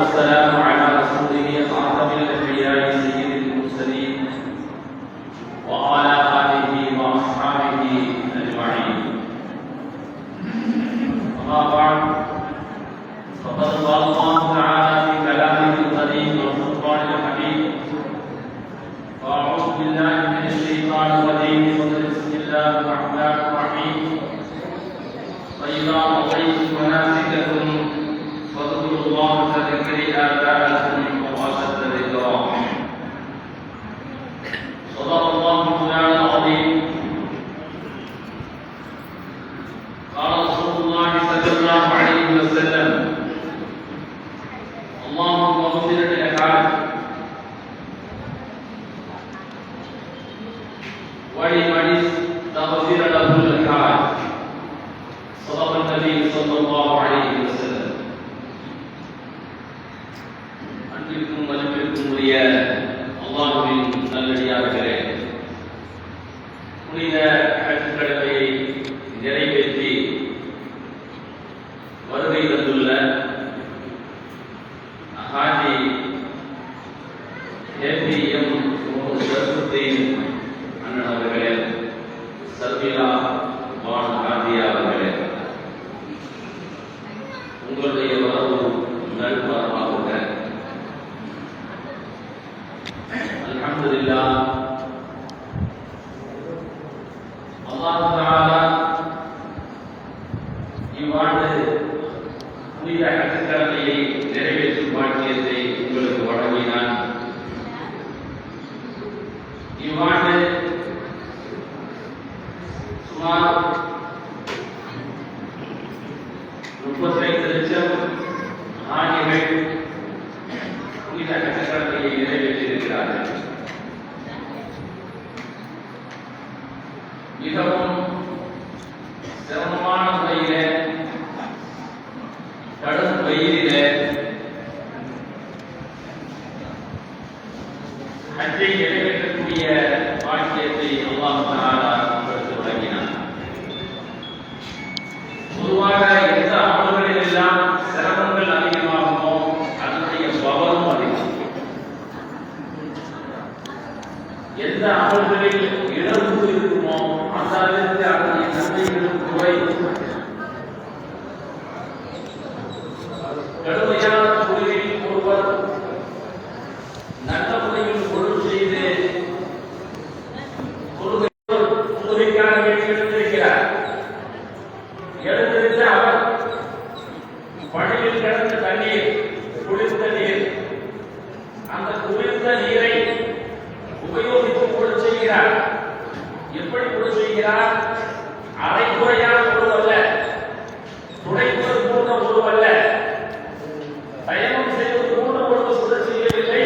والسلام على رسوله خاتم الأنبياء سيد المرسلين وعلى آله وأصحابه أجمعين. أما بعد فقد قال الله تعالى في كلامه القديم والفرقان الحميد: أعوذ بالله من الشيطان الرجيم بسم الله الرحمن الرحيم. فإذا قضيتم مناسككم فاذكروا الله كذكر آبائكم وأشد ذكرا. صدق الله مولانا العظيم. قال رسول الله صلى الله عليه وسلم: اللهم اغفر للأكابر ولمن استغفر له الأكابر. صدق النبي صلى الله عليه وسلم. அன்பிற்கும் மதிப்பிற்கும் உரிய அல்லாஹ்வின் நல்லடியார்களே, புனித ஹஜ் கடமையை நிறைவேற்றி வருகை தந்துள்ள ஹாஜி ஏபிஎம் ஷரஃபுத்தீன் அண்ணன் அவர்களே, சர்மிளா பான் ஹாஜியா அவர்களே, உங்களுடைய வரவு நல்வரமாக. அல்ஹம்துலில்லாஹ், அல்லாஹ் தஆலா இவ்வாண்டு புனித ஹஜ் கடமையை நிறைவேற்றும் பாக்கியத்தை உங்களுக்கு வழங்கினான். இவ்வாண்டு சுமார் 35 லட்சம் ஆணிகள் புனித ஹஜ் கடமையை நிறைவேற்றியிருக்கிறார்கள். மிகவும் சிரமமான முறையில, கடும் வெயிலில ஹஜ்ஜை நிறைவேற்றக்கூடிய பாக்கியத்தை அல்லாஹ் தஆலா உங்களுக்கு வழங்கினார். பொதுவாக எந்த அமல்களில் எல்லாம் சிரமங்கள் அதிகமாகுமோ அதனுடைய பவரும் அதிகம். எந்த அமல்களில் இழப்பு இருக்குமோ அந்த அளவிற்கு அதனுடைய நன்மைகளும் குறையும். கடுமையான தொழிலில் ஒருவர் நல்ல முறையில் பொருள் செய்து தொழுகைக்காக வேண்டி எழுந்திருக்கிறார். எழுந்திருந்த அவர் பணியில் கிடந்த தண்ணீர், குளிர்ந்த நீர், அந்த குளிர்ந்த நீரை உபயோகித்து பொருள் செய்கிறார். எப்படி பொருள் செய்கிறார்? அரைக்குறையான பொருள் அல்ல, துடைப்பது போன்ற பொருள் அல்ல, பயணம் செய்வது போன்ற பொருள் சுழல் செய்யவில்லை,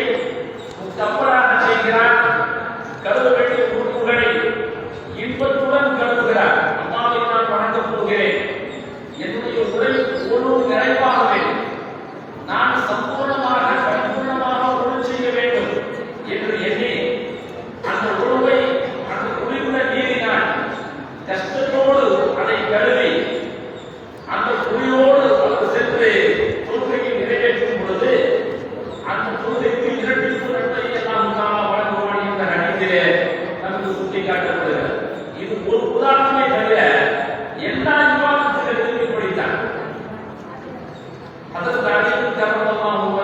தவறாக செய்கிறார். கழுவ வேண்டிய உறுப்புகளை இன்பத்துடன் கழுவுகிறார். அம்மாவை நான் வணங்கப் போகிறேன், என்னுடைய உடல் முழு நிறைவாக வேண்டும், நான் சம்பூர்ணமாக பரிபூர்ணமாக பொருள் செய்ய வேண்டும் என்று எண்ணி அந்த உணவை அந்த குளிர்ந்த நீரினால் கஷ்டத்தோடு அதை கழுவி அந்த குளிரோடு அவர் சென்று தொழுகையை நிறைவேற்றும் பொழுது அந்த தொழுகைக்கு இரட்டிப்பு நன்மை எல்லாம் வழங்குவான் என்ற ஹதீஸிலே நமக்கு சுட்டிக்காட்டப்படுகிறது. இது ஒரு உதாரணமே தவிர எல்லா விவாதத்திலும் படித்தார். அதற்கு அனைத்து கர்மமாகவும்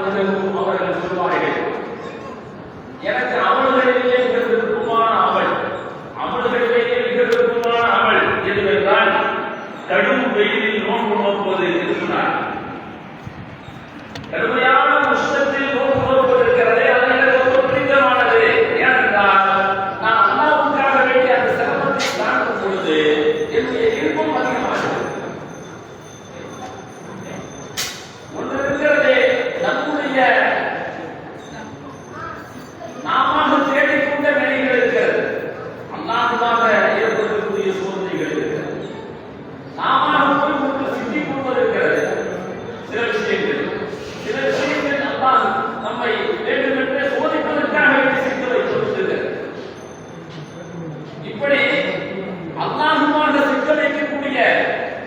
அவர்கள் சொல்வார்கள், எனக்கு அமல்களிலேயே மிக விருப்பமான அமல்களிலேயே மிக விருப்பமான அமல் எதுவென்றால் கடும் வெயிலில் நோன்பு நோக்குவது என்று சொன்னார். கடுமையான உஷ்ணத்தில் நோன்பு நோக்குவது இருக்கிறதே, அது எனக்கு ரொம்ப பிடித்தமானது. ஏனென்றால் நான் அல்லாஹ்வுக்காக வேண்டிய அந்த சிரமத்தை தாங்கும் பொழுது என்னுடைய விருப்பம் அதிகமாகிறது. ஒன்று இருக்கிறதே, நம்முடைய நாம தேடிக்கொண்ட நிலைகள் இருக்கிறது, அல்லாஹ்வாக ஏற்படக்கூடிய சோதனைகள் இருக்கிறது, நாம போய் ஒன்று சிந்திக் கொள்வது இருக்கிறது. சில விஷயங்கள் அல்லாஹ் நம்மை வேண்டுமென்றே சோதிப்பதற்காக சிக்க வைத்திருக்கிறது. இப்படி அல்லாஹ்வாக சிக்க வைக்கக்கூடிய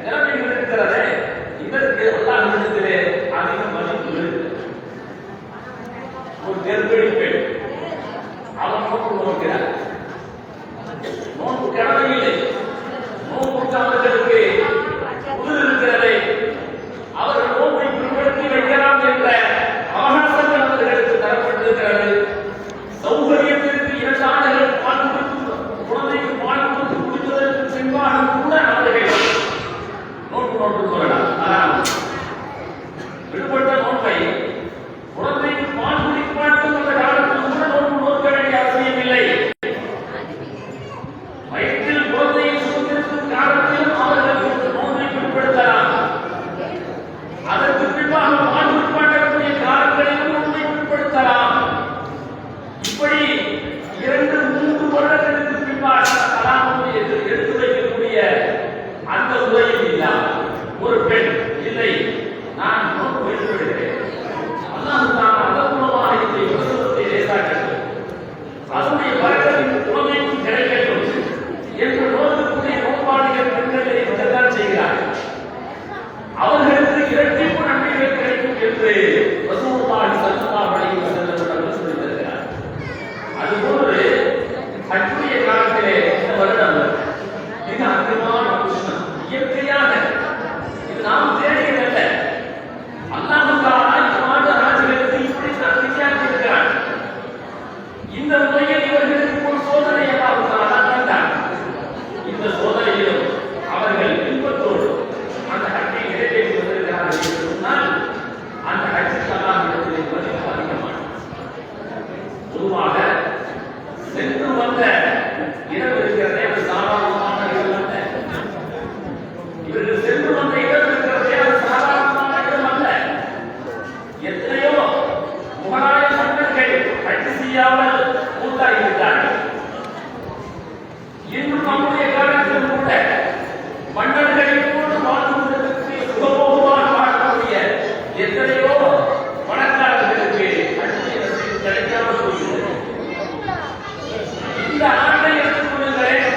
நிலைமைகள் இருக்கிறது. இதற்கு அல்லாஹ்விடத்திலே அதிக மதிப்பு நோன்பு சொல்லலாம். விடுபட்ட நோன்பை குழந்தைக்கு பால் குடிப்பாட்டும் அந்த காலத்தில் கூட நோன்பு நோக்க வேண்டிய அவசியம் இல்லை. வயிற்றில் குழந்தையை சுமந்திருக்கும் காலத்திலும் அவர்கள் நோன்பை பிற்படுத்தலாம். அதற்கு பின்பாக பால் குடிப்பாட்டக்கூடிய காலங்களிலும் நோன்பை பிற்படுத்தலாம். இப்படி 2-3 வருடங்களுக்கு பின்பாக கலாமை எடுத்து வைக்கக்கூடிய அந்த உரையில் இல்லாமல் ஒரு பெண் இல்லை நான் நோன்பு வைத்துவிடுகிறேன், அல்லாஹ் தான் அதன் மூலமாக இந்த பிரசவத்தை லேசாக்கட்டும், அதனுடைய பரக்கத்தின் குழந்தைக்கும் கிடைக்கட்டும் என்று நோக்கக்கூடிய நோன்பாளிகள் பெண்களை மட்டும்தான் செய்கிறார்கள். அவர்களுக்கு இரட்டிப்பு நன்மைகள் கிடைக்கும் என்று ரசூலுல்லாஹி ஸல்லல்லாஹு அலைஹி வஸல்லம் சொல்லியிருக்கிறார். அதுபோன்று ஹஜ்ஜுடைய காலத்திலே இந்த வருடம் மிக அற்புதமான உஷ்ணம் இயற்கையாக இது நாம் தேடியதல்ல. அல்லாஹ் தஆலா இந்த ராஜ்யத்தை இப்படி வித்தியாசித்திருக்கிறார். இந்த முறையில் இவர்களுக்கு ஒரு சோதனை அல்லாஹ் தஆலா தந்தார். இந்த சோதனையிலும் அவர்கள் இன்பத்தோடு அந்த ஹஜ்ஜை நிறைவேற்றி வந்திருக்கிறார்கள் என்று சொன்னால் அந்த ஹஜ்ஜுக்கு அல்லாஹ் இடத்திலே மதிப்பு அதிகமானது. பொதுவாக சென்று வந்த இடம் இருக்கிறதே அது சாதாரணமான இடம் அல்ல. இவர்கள் சென்று வந்த இடம் இருக்கிறதே அது சாதாரணமான இடம் அல்ல. எத்தனையோ முகலாய மன்னர்கள் ஹஜ் செய்யாமல் மூத்தாகிவிட்டார்கள். இன்னும் நம்முடைய காலத்திலும் கூட மன்னர்களை போன்று வாழ்வதற்கு சுகபோகமாக வாழக்கூடிய எத்தனையோ பணக்காரர்களுக்கு ஹஜ்ஜுடைய நசீப் கிடைக்காமல் போகிறது. இந்த ஆண்டை எடுத்துக்கொள்ளுங்களேன்.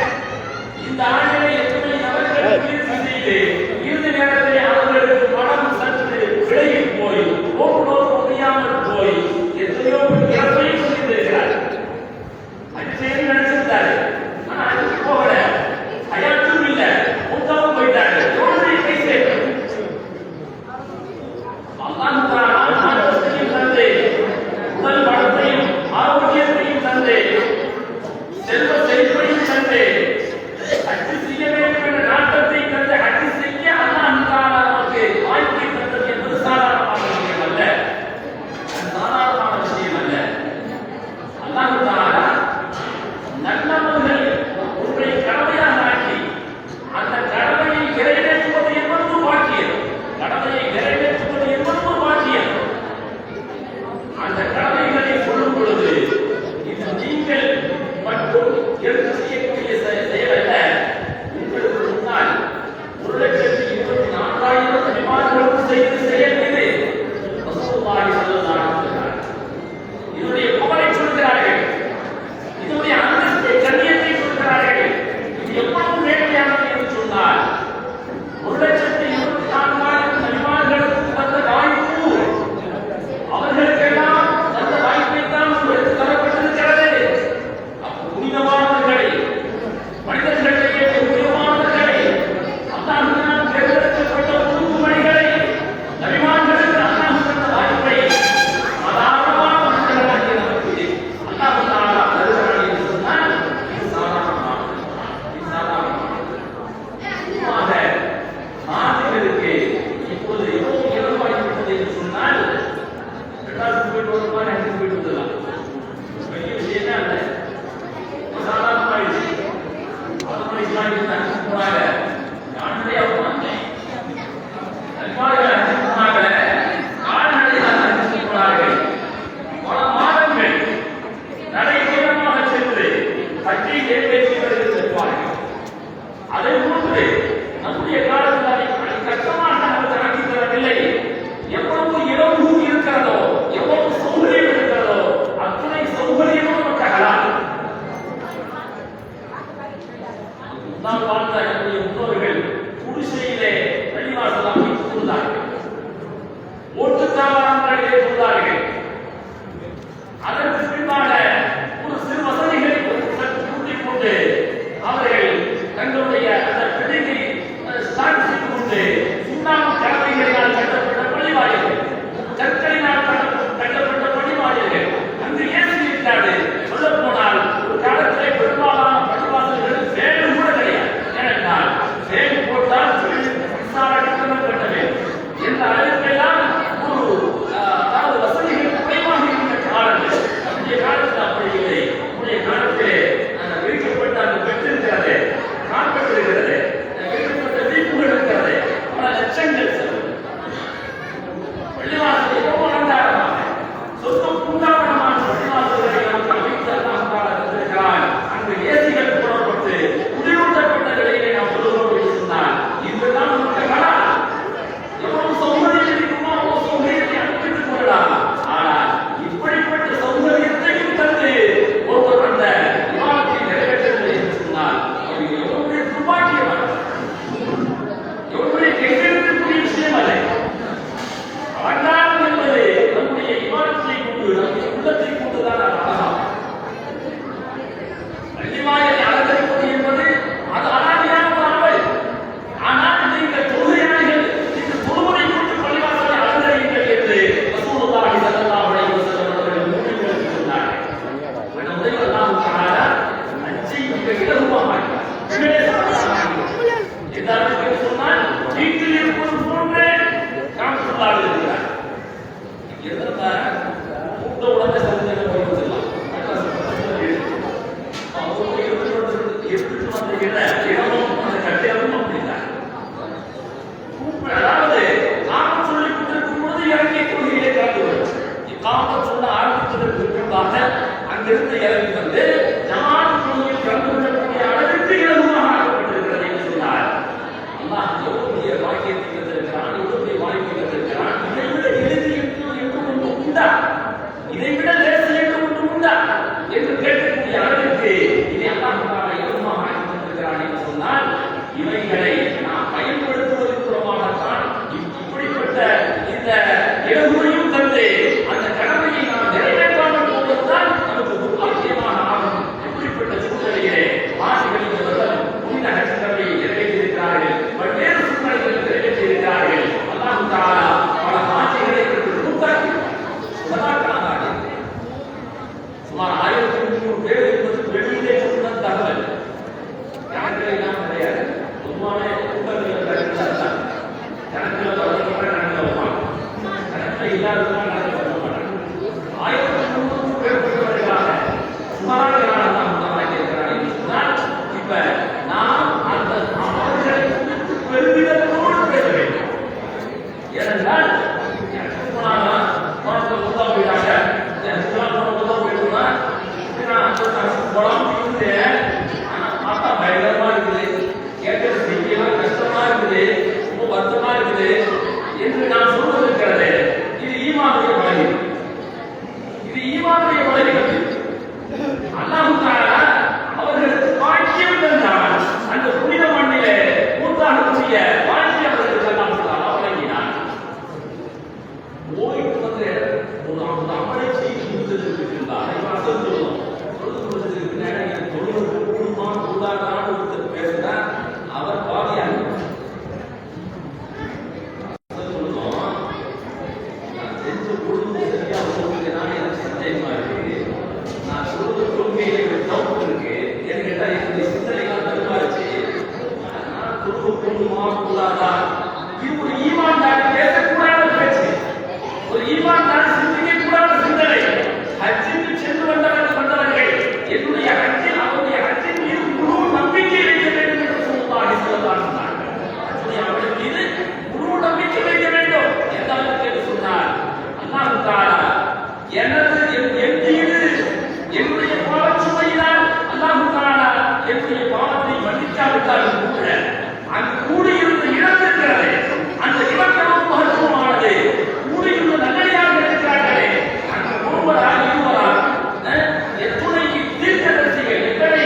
இந்த ஆண்டிலே எத்தனை நபர்கள் முயற்சி செய்து இறுதி நேரத்திலே அவர்களுக்கு மனம் சற்று விலகி போய் நோக்கு முடியாமல் போய் எத்தனையோ இறப்பையும் சொல்லியிருக்கிறார். அது செய்தி நினைச்சிருந்தாரு. ஆனா அதுக்கு போகல, அயாச்சும் இல்ல, மூத்தாவும் போயிட்டாங்க. எவ்வளவு கை சேர்க்கும் அல்லாஹ் தஆலா ஆரோக்கியத்தையும் தந்து உடல் பலத்தையும் ஆரோக்கியத்தையும் தந்து செல்வ செழிப்பையும் தந்து ஹஜ் செய்ய வேண்டும் என்ற நாட்டத்தை தந்து ஹஜ் செய்ய அல்லாஹ் தஆலா நமக்கு வாய்ப்பை தந்தது என்பது சாதாரணமான விஷயம் அல்ல. சாதாரணமான விஷயம் அல்ல. அல்லாஹ் தஆலா நல்லவர்கள் ஒன்றை கடமையாக ஆக்கி அந்த கடமையை நிறைவேற்றுவது என்பது ஒரு பாக்கியம். கடமையை நிறைவேற்றுவது என்பது ஒரு பாக்கியம். அந்த கடமைகளை சொல்லும் பொழுது இது நீங்கள் மட்டும் எடுத்து செய்யக்கூடிய செயல் அல்ல. உங்களுக்கு முன்னால் 1,24,000 நபிமார்களும் செய்த செயல் இது. ரசூலுல்லாஹி ஸல்லல்லாஹு அலைஹி வஸல்லம் இதனுடைய புகழை சொல்கிறார்கள், இதனுடைய அந்தஸ்தை கண்ணியத்தை சொல்கிறார்கள். இது எவ்வளவு நேர்மையானது என்று சொன்னால் 1,24,000 நபிமார்களுக்கு தந்த வாய்ப்பு அவர்களுக்கெல்லாம் அந்த வாய்ப்பை தான் எடுத்து தரப்பட்டிருக்கிறது. புனிதமானவர்களை மனிதர்களிடையே புனிதமானவர்களை அல்லாஹ்வினால் தேர்ந்தெடுக்கப்பட்ட உறுப்புமணிகளை நபிமார்களுக்கு அல்லாஹ் தந்த வாய்ப்பை சாதாரணமான மனிதர்களாகிய நமக்கு அல்லாஹ் தஆலா தருகிறார் என்று சொன்னால் இது சாதாரணமானது. பொதுவாக ஆண்களுக்கு இப்போது எவ்வளவு இலவாய்ப்பட்டது என்று சொன்னால் 2 போயிட்டு வருவாங்க, 5 போயிட்டு வந்துடலாம். பெரிய விஷயமே அல்ல, சாதாரணமாயிடுச்சு. அதுபோல இஸ்லாமிய போனாங்க, கால்நடையாக போனாங்க, நல்வாழ்கள் போனாங்க, கால்நடையாக போனார்கள். பல மாதங்கள் நடைமுறையாக சென்று ஹஜ்ஜை நிறைவேற்றி வருகிறார்கள். அதை போன்று நம்முடைய காலத்தில் அதை கஷ்டமாக நமக்கு ஆக்கி தரவில்லை. எவ்வளவு இலவு இருக்கிறதோ, எவ்வளவு சௌகரியம் இருக்கிறதோ அத்தனை சௌகரியமும் நமக்கு அகலாம். நாம் வாழ்ந்த நம்முடைய முன்னோர்கள் குடிசையிலே பள்ளிவாசல் அமைத்துக் கொண்டார்கள், ஓட்டுச்சாவரங்களிலே கொண்டார்கள். அதற்கு பின்பாக ஒரு சிறு வசதிகளை கூட்டிக் கொண்டு அவர்கள் தங்களுடைய அந்த பிள்ளைகளை ஸ்டார்ட் செய்து கொண்டு சுண்ணாம்பு கலவைகளினால் கட்டப்பட்ட பள்ளிவாயல்கள், கற்களினால் கட்டப்பட்ட பள்ளிவாயல்கள் அங்கு ஏசி இருக்காது. சொல்ல போனால் ஒரு காலத்திலே பெரும்பாலான பள்ளிவாசல்கள் வேறு கூட கிடையாது. ஏனென்றால் வேறு போட்டால் மின்சார எந்த அளவுக்கு சொன்னால் வீட்டில் இருப்பது போன்றே காமித்துள்ளார்கள் இருக்கிறார். மூத்த உலக சந்தேக போய்விடலாம் எடுத்துட்டு வந்த இடமும் அந்த கட்டிடமும் அப்படித்தான். அதாவது காம சொல்லிக் கொண்டிருக்கும் பொழுது இறங்கிய கொள்கையிலே கலந்து வரும். காம சொல்ல ஆரம்பித்ததற்கு முன்பாக அங்கிருந்து இறங்கி வந்து ஜமாத் கொள்கையில் கலந்து கொள்ளக்கூடிய அளவிற்கு இலகுவாக ஆக்கப்பட்டிருக்கிறது என்று சொன்னார். அல்லாஹ் எவ்வளவு வாக்கியத்தை தந்திருக்கிறான், எவ்வளவு வாய்ப்பை தந்திருக்கிறான். இதைவிட எளிது என்று ஒன்று உண்டா, இதைவிட லேசு என்று ஒன்று உண்டா என்று கேட்கக்கூடிய அளவிற்கு இதை அல்லாஹ் இலகுவாக ஆக்கி தந்திருக்கிறான் என்று சொன்னால் இவைகளை நாம் பயன்படுத்துவதன் மூலமாகத்தான் இப்படிப்பட்ட இந்த இலகுவையும் தந்து அந்த கடமையை நாம் நிறைவேற்றாமல் போவதுதான் நமக்கு துர்பாக்கியமாக ஆகும். இப்படிப்பட்ட சூழ்நிலையிலே ஆசிரியர்கள் புனித ஹஜ்ஜை நிறைவேற்றியிருக்கிறார்கள், பல்வேறு சூழ்நிலைகளை நிறைவேற்றியிருக்கிறார்கள். அல்லாஹ் தஆலா பல ஆட்சிகளை உருவாக்கி சுமார் 1300 பேர் என்பது வெளியிலே சொன்ன தகவல். கணக்கில் எல்லாம் கிடையாது. பொதுவான கூட்டங்கள் கணக்கில் இல்லாததான் நடக்க மாட்டாங்க. 1300 பேர் கொண்டவர்களாக சுமாராக சொன்னால் இப்ப நாம் அந்த அவர்களை பெருமிதத்தோடு பேச வேண்டும். ஏனென்றால் பார்த்தா பயங்கரமா இருக்குது, கேட்கிற செய்தியெல்லாம் கஷ்டமா இருக்குது, ரொம்ப வருத்தமா இருக்குது என்று நான் சொல்வது இருக்கிறது. இது ஈமானுடைய பலகீனம், இது ஈமானுடைய பலகீனம். அல்லாஹ் தஆலா அவர்களுக்கு பாக்கியம் தந்தார். அந்த புனித மண்ணிலே மூத்தாகக்கூடிய வாழ்க்கை அவர்களுக்கு அல்லாஹ் தஆலா வழங்கினார். ஓய்வு வந்து ஒரு அமலை செய்து முடித்ததற்கு பின்னால் சொல்லுவோம் அவர் பாதியாக செஞ்ச பொழுது சரியா சொல்லுங்கன்னா எனக்கு சந்தேகமா இருக்கு. நான் சொல்றது கொள்கையில டவுட் இருக்கு. ஏன்னு கேட்டா என்னுடைய சிந்தனைகள் தடுமாறுச்சு. நான் சொல்றது பொண்ணுமா கூடாதா, இது ஒரு ஈமான்தாரி பேசக்கூடாத பேச்சு, ஒரு ஈமான்தாரி சிந்திக்க கூடாத சிந்தனை. ஹஜ்ஜுக்கு சென்று வந்தவர்கள் என்னுடைய ஹஜ்ஜில் அவருடைய ஹஜ்ஜின் மீது முழு நம்பிக்கை வைக்க வேண்டும் என்று ஸல்லல்லாஹு அலைஹி வஸல்லம் சொன்னார்கள். அவர்கள் மீது முழு நம்பிக்கை வைக்க வேண்டும். எந்த அளவுக்கு என்று சொன்னார், அல்லாஹ் தஆலா எனது என் மீது என்னுடைய பாவச்சுமையினால் அல்லாஹ் தஆலா என்னுடைய பாவத்தை மன்னிக்காவிட்டாலும் கூட அங்கு கூடியிருந்த இடம் இருக்கிறது, அந்த இடம் மகத்துவமானது. கூடியிருந்த நல்லடியார்கள் இருக்கிறார்களே, அங்கு ஒருவரா இருவரா எத்தனை தீர்க்கதரிசிகள், எத்தனை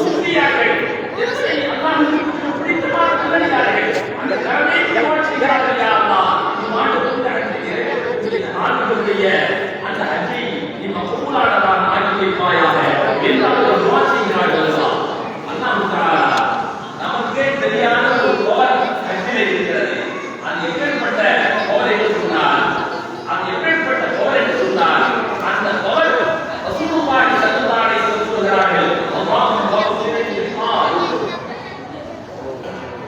சூஃபியாக்கள், எத்தனை அல்லாஹ்வுக்கு பிடித்தமான நல்லடியார்கள் அந்த கடமை செய்கிறார்கள். யா அல்லாஹ், இம்மாண்டுக்கு ஆண்டுடைய அந்த ஹஜ்ஜை நீ மக்பூலானதாக ஆக்கி வைப்பாயாக என்று அவர்கள் துஆ செய்கிறார்கள். அல்லாஹ் தஆலா நமக்கே தெரியாத ஒரு பவர் ஹஜ்ஜில் இருக்கிறது. அது எப்பேற்பட்ட பவர் என்று சொன்னால், அது எப்பேற்பட்ட பவர் என்று சொன்னால், அந்த பவர் ரசூலுல்லாஹி ஸல்லல்லாஹு அலைஹி வஸல்லம் சொல்கிறார்கள், அல்லாஹும்ம வஃபிர் லில்-ஆல்.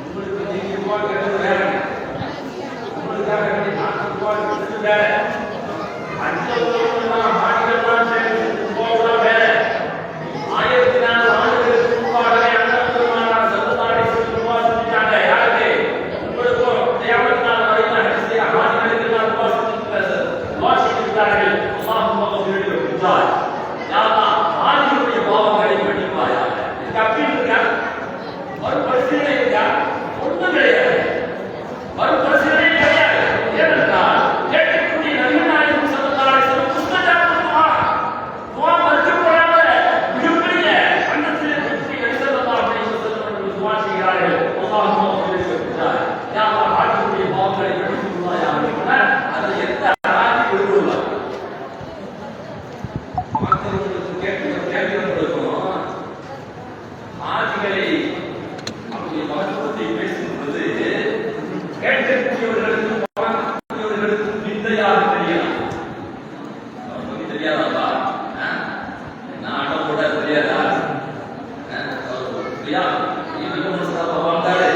உங்களுக்கு நீங்க துஆ கேட்டது வேற, உங்களுக்காக வேண்டி நான் துஆ கேட்டது வேற, அஞ்சல்லாம் ஆடிகள்லாம் சேர்ந்து துஆ வேற. 1400 ஆண்டுகளுக்கு முன்பாகவே அல்லாஹ் ஸல்லல்லாஹு அலைஹி வஸல்லம் துஆ செஞ்சாங்க. யாருக்கு? உங்களுக்கும் கியாமத் நாள் வரைக்கும் ஹஜ்ஜியா ஆடிகளுக்கு நான் துஆ செஞ்சிருக்கிறார்கள். அல்லாஹும்ம வஃபிர் லில்-ஆல். யா அல்லாஹ், ஆதிகளுடைய பாவங்களை மன்னிப்பாயாக. இதுக்கு அப்பீல் இருக்கா? மறுபரிசீலனை இருக்கா? ஒன்றும் கிடையாது. மறுபரிசீலனை கிடையாது. ஏனென்றால் கேட்கக்கூடிய நபிகள் நாயகம் ஸல்லல்லாஹு அலைஹி வஸல்லம் துஆ மறுக்கப்படாத மிகப்பெரிய அந்தஸ்திலே நபி ஸல்லல்லாஹு அலைஹி வஸல்லம் துஆ செய்கிறார்கள். அல்லாஹும்ம வஃபிர் லில்-ஆல். யா அல்லாஹ், ஆதிகளுடைய பாவங்களை மன்னிப்பாயாக. அதை எந்த ஆதி விடுவார்? ஆதிகளை அவருடைய மகத்துவத்தை பேசும் பொழுது கேட்கக்கூடியவர்களுக்கும் பார்க்கக்கூடியவர்களுக்கும் விந்தையாக தெரியலாம். தெரியாதா? நான் கூட தெரியாதா? வாழ்ந்தாரு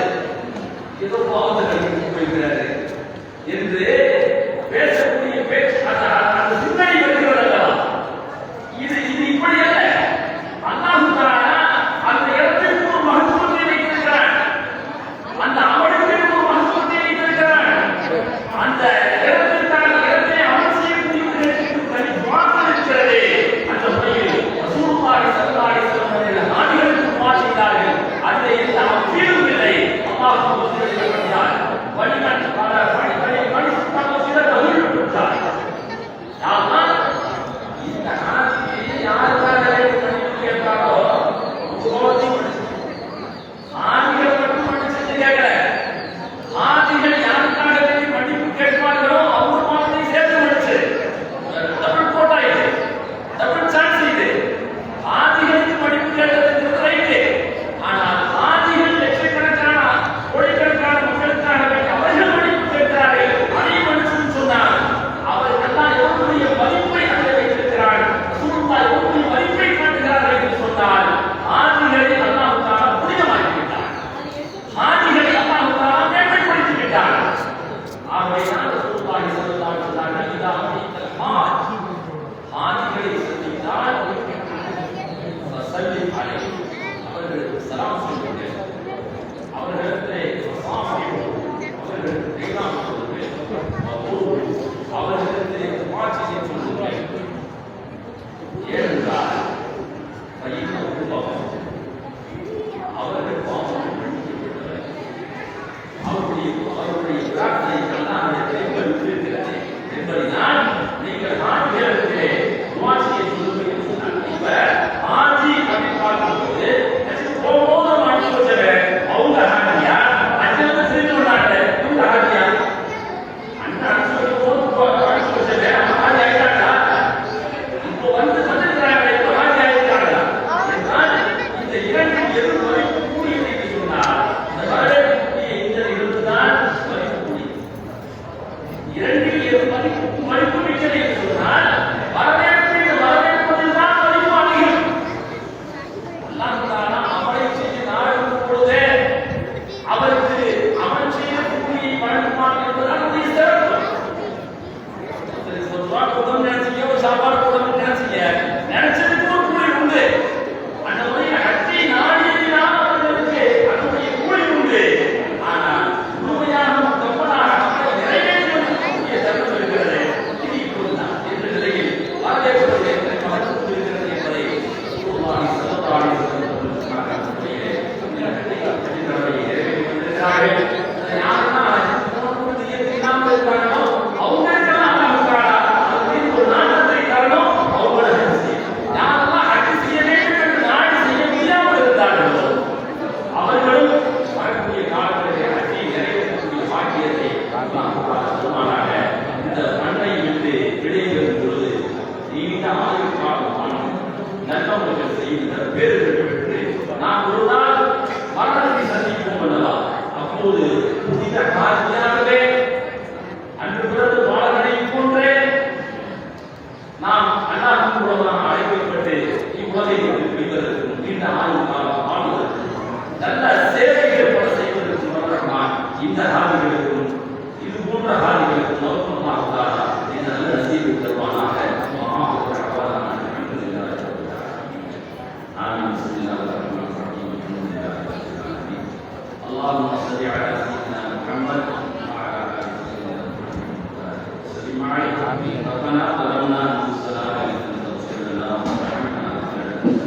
அவர்களுடைய பிரார்த்தனை அல்லாஹ்விடத்திலே வலுத்திருக்கிறது என்பதனால் நீங்கள் ஆட்சியத்திலே துஆ செய்ய சொல்லுங்கள் என்று சொன்னார். இப்ப ஆட்சி அப்படின்னு பார்க்கும்போது போகும்போது மாட்டி வச்சவ அவங்க ஆட்சியா அஞ்சு திரும்பி விடாங்க இவங்க ஆட்சியா அண்ணா அடிச்சு போது ஆட்சி வச்சவ ஆட்சி ஆயிட்டாங்களா இப்போ வந்துருக்காங்க இப்போ ஆட்சி ஆயிட்டாங்களா என்றால் இந்த இரண்டில் எது மதிப்பு கூடியது என்று சொன்னால் இந்த வரவேற்புடைய இந்த இருந்துதான் மதிப்பு கூடியது. இரண்டில் எது மதிப்பு மிக்கது என்று சொன்னால் வரவேற்பு இந்த வரவேற்பதில் தான் மதிப்பு அதிகம். அல்லாஹ் அவரை செய்ய நாடும் பொழுதே அவருக்கு அவன் செய்த கூலியை வழங்குவான் என்பதுதான் உடைய சிறப்பு. சாப்பாடு கொடுத்து நினைச்சதுக்கு ஒரு கூலி உண்டு. அந்த முறையை அட்டி நாடியதினால் அவர்களுக்கு அதனுடைய கூலி உண்டு. ஆனால் முழுமையாக கம்பனாக அவரை நிறைவேற்றிய தருணம் இருக்கிறது. இது இப்போதுதான் என்ற நிலையில் வரவேற்புடைய மகத்துவம் இருக்கிறது என்பதை நான் ஒரு நாள் மரணத்தை சந்திப்போம் அல்லவா, அப்போது புதித காட்சியாகவே அன்று பிறகு பாலகனை போன்றே நாம் அல்லாஹ்வின் மூலமாக அழைக்கப்பட்டு இவ்வுலகை விட்டு பிரிவதற்கும் நீண்ட ஆயுள் காலம் வாழ்வதற்கும் நல்ல சேவைகளை பல செய்வதற்கும் வல்லரஹ்மான் இந்த ஹாதிகளுக்கும் இது போன்ற ஹாதிகளுக்கும் நோக்கமாக இந்த நல்ல நசீபை தருவானாக. اللهم صل على سيدنا محمد وعلى ال سيدنا محمد وسلم عليه. ربنا ظلمنا انفسنا وان لم تغفر لنا وترحمنا لنكونن من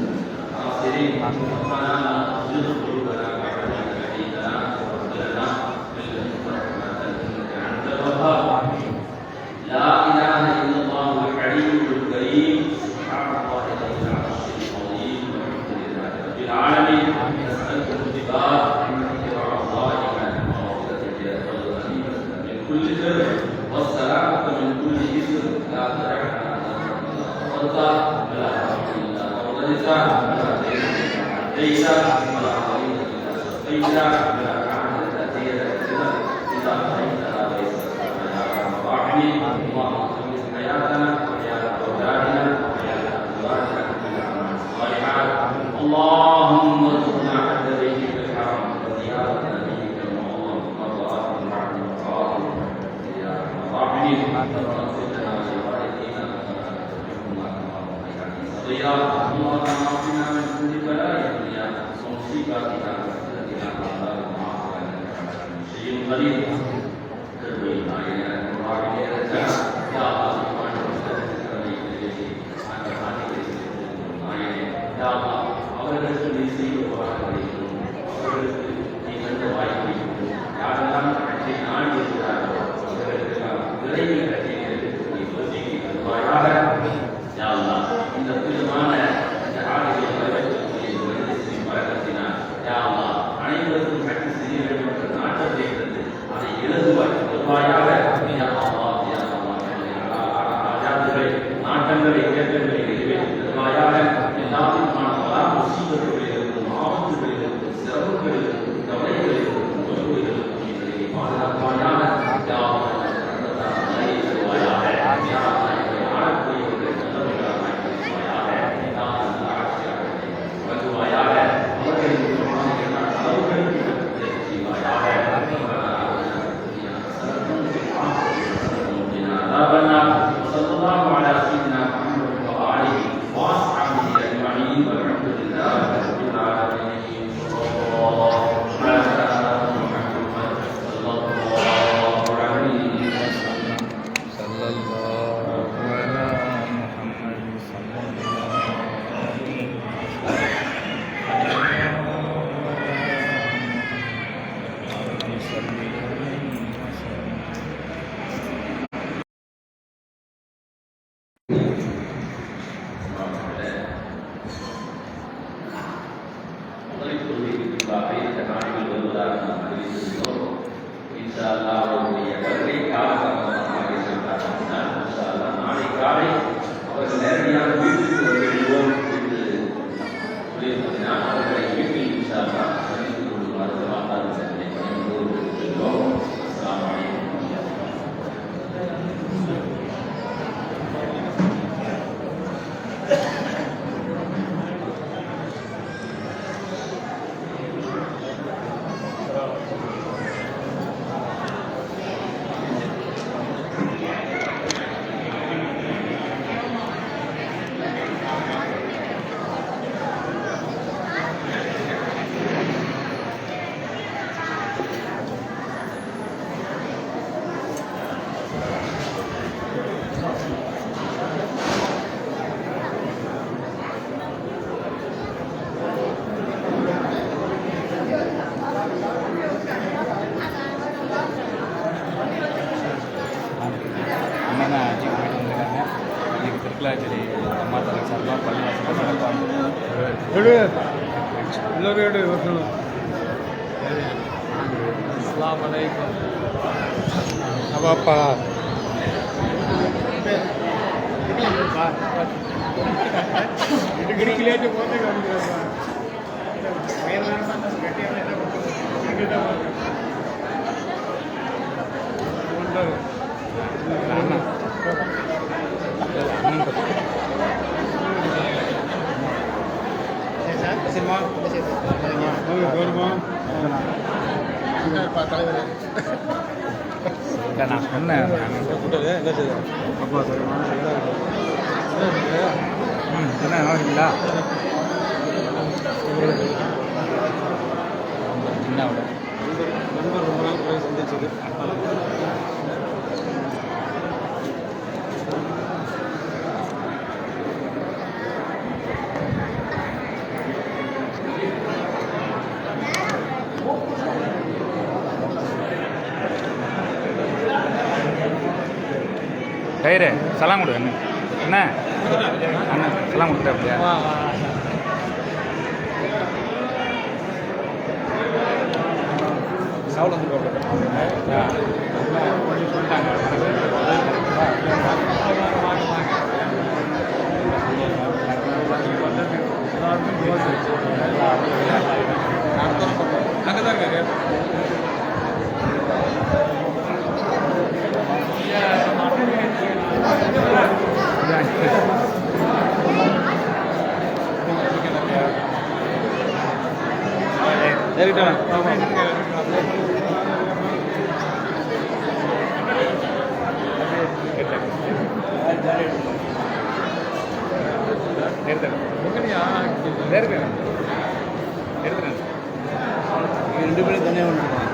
الخاسرين. ربنا لا تزغ قلوبنا بعد إذ هديتنا وهب لنا من لدنك رحمة إنك أنت الوهاب. لا إله إلا الله الحليم الكريم سبحان الله رب العرش العظيم والحمد لله رب العالمين. نسألك الاتباع كل ذنب والسلامة من كل إثم. لا تدعنا غلطا ولا حملا وغلطا ولا دينا ولا حريم إلا سقينا ولا كعبة تأتي لنا إذا قضيتها ويسرتنا يا أرحم الراحمين. اللهم خلص حياتنا وحياة أولادنا وحياة أزواجنا من الأعمال الصالحات. اللهم ارزقنا حج بيتك الحرام وزيارة نبيك المعظم مرضات من بعد مقام الراحمين. وتغفرنا ولوالدينا وترحمنا كما ربياني صغيرا. اللهم اعطنا من كل بلاء الدنيا ومصيباتها وفتنتها عذاب معافى انك على كل شيء قدير. تربينا الى الراحمين يا الله سبحانه وتعالى அந்த பாட்டியை யா அல்லாஹ் அவர்களுக்கு நீ செய்வார்கள் அவர்களுக்கு நீ தந்த வாய்ப்பை யாரெல்லாம் கட்சி நாடி இருக்கிறார்களோ அவர்களுக்கெல்லாம் விரைவில் கட்சிகளுக்கு நீ யோசிக்க தருவாயாக. யா அல்லாஹ் இந்த புனிதமான இந்த ஆடையை வரவேற்கக்கூடிய பழக்கத்தினால் யா அல்லாஹ் அனைவருக்கும் கட்சி செய்ய வேண்டும் என்ற நாட்டத்தை இருந்து அதை எழுத இன்ஷா அல்லாஹ் அவருடைய வருகை காலதாமதமாக இருந்தார். இன்ஷா அல்லாஹ் நாளை காலை அவர்கள் நேரடியாக வீட்டுக்கு வருகிறோம் என்று சொல்லியிருக்கிறார். அவர்களை வீட்டில் இன்ஷா அல்லாஹ் சந்தித்துக் கொள்ளுமாறு மாதாவிடத்திலே பணியோடு இருக்கிறோம். அஸ்ஸலாமு அலைக்கும். அண்ணா ஆட்சிக்கு போயிட்டு வந்திருக்காங்க. இன்னைக்கு திருக்கலாச்சேரி அம்மா தலை சார்பாக பள்ளிவாசல் அஸ்ஸலாமு அலைக்கும். அப்பாப்பா லேட்டு போட்டு அண்ணா சரிம்மா கௌரவமா தலைவர் இல்லை நான் சொன்னேன் கூட்டது என்ன செய்யுது அப்பா சரிம்மா என்ன இல்லா என்ன நண்பர் ரொம்ப நாள் போய் சந்திச்சது டயரு சலாம் கொடு அண்ணன் என்ன அண்ணன் சலாம் கொடுத்தா அப்படியா சாப்பிட அங்கே தான் இருக்காரு ரெண்டு பேரும் தனியாக வந்துருக்கோம்.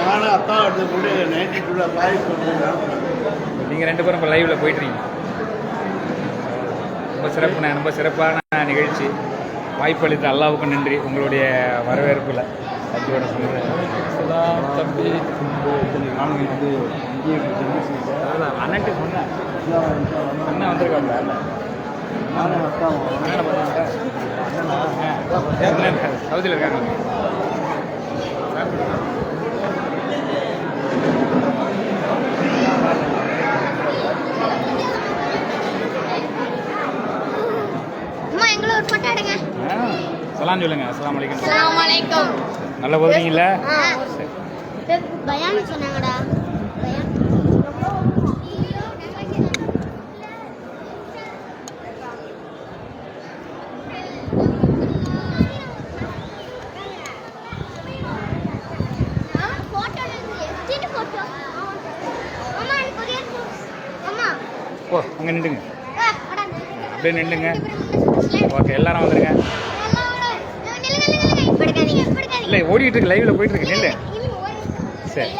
நானும் அத்தா எடுத்து போட்டு 92 பாரிஸ் நீங்கள் ரெண்டு பேரும் இப்போ லைவில் போயிட்டுருக்கீங்க. ரொம்ப சிறப்புண்ணே, ரொம்ப சிறப்பான நிகழ்ச்சி. வாய்ப்பு அளித்த அல்லாவுக்கு நன்றி. உங்களுடைய வரவேற்பில் அஜியோட சொல்கிறேன் தம்பி. நானும் வந்து இங்கேயே அண்ணன்ட்டு சொன்னேன். அண்ணன் வந்திருக்காங்க. நானும் அத்தாவும் சவுதியில் இருக்காங்க. சலாம் சொல்லுங்க. அஸ்ஸலாமு அலைக்கும். அஸ்ஸலாமு அலைக்கும். நல்லா போதுங்களா? பயான் சொன்னாங்கடா. பயான் ஓ அங்கே நின்றுங்க. அப்படியே நின்றுங்க. ஓகே எல்லாரும் வந்துடுங்க. இல்லை ஓடிட்டு இருக்கு, லைவில் போயிட்டு இருக்கு. நில்லு. சரி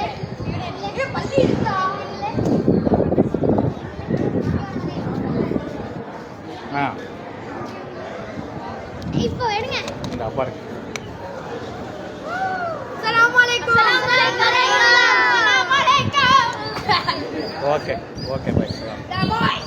ஆ இப்போ எடுங்க. இந்த அப்பா இருக்கு. அஸ்ஸலாமு அலைக்கும். அஸ்ஸலாமு அலைக்கும். Okay okay bye. பாய்.